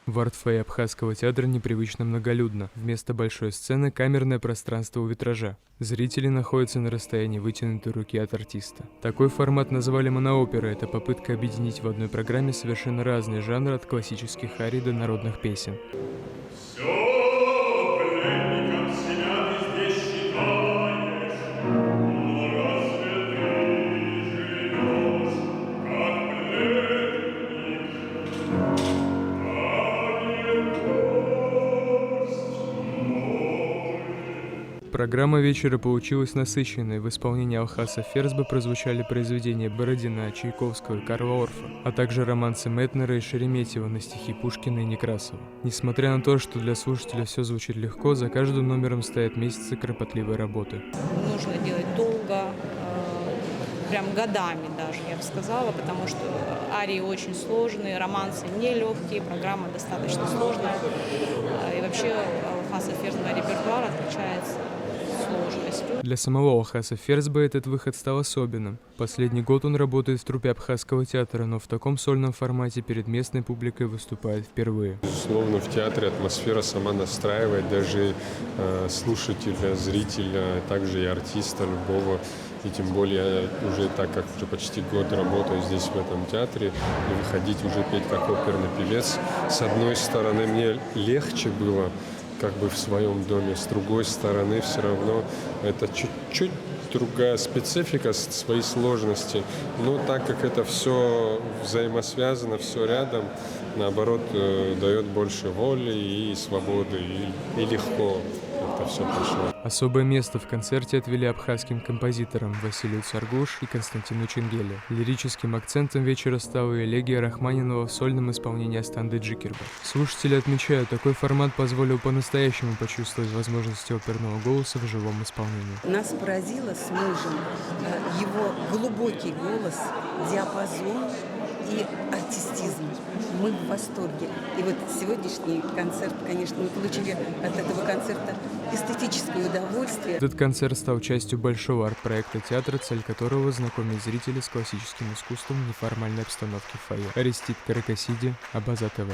В арт-фойе Абхазского театра непривычно многолюдно. Вместо большой сцены – камерное пространство у витража. Зрители находятся на расстоянии вытянутой руки от артиста. Такой формат назвали моноопера. Это попытка объединить в одной программе совершенно разные жанры от классических арий до народных песен. Программа вечера получилась насыщенной. В исполнении Алхаса Ферсбе прозвучали произведения Бородина, Чайковского и Карла Орфа, а также романсы Метнера и Шереметьева на стихи Пушкина и Некрасова. Несмотря на то, что для слушателя все звучит легко, за каждым номером стоят месяцы кропотливой работы. Нужно делать долго, прям годами даже, я бы сказала, потому что арии очень сложные, романсы нелегкие, программа достаточно сложная. И вообще Алхаса Ферсбе репертуар отличается сложностью. Для самого Алхаса Ферсбе этот выход стал особенным. Последний год он работает в труппе Абхазского театра, но в таком сольном формате перед местной публикой выступает впервые. Безусловно, в театре атмосфера сама настраивает даже слушателя, зрителя, также и артиста любого. И тем более уже так как уже почти год работаю здесь, в этом театре, и выходить уже петь как оперный певец. С одной стороны, мне легче было как бы в своем доме, с другой стороны, все равно это чуть-чуть другая специфика, свои сложности. Но так как это все взаимосвязано, все рядом, наоборот, дает больше воли и свободы, и легко это все прошло. Особое место в концерте отвели абхазским композиторам Василию Царгуш и Константину Ченгеле. Лирическим акцентом вечера стала элегия Рахманинова в сольном исполнении Астанды Джикерба. Слушатели отмечают, такой формат позволил по-настоящему почувствовать возможности оперного голоса в живом исполнении. Нас поразило с мужем его глубокий голос, диапазон и артистизм. Мы в восторге. И вот сегодняшний концерт, конечно, мы получили от этого концерта эстетическое удовольствие. Этот концерт стал частью большого арт-проекта театра, цель которого — знакомить зрителей с классическим искусством в неформальной обстановке в фойе. Арестит Каракасиди, Абаза ТВ.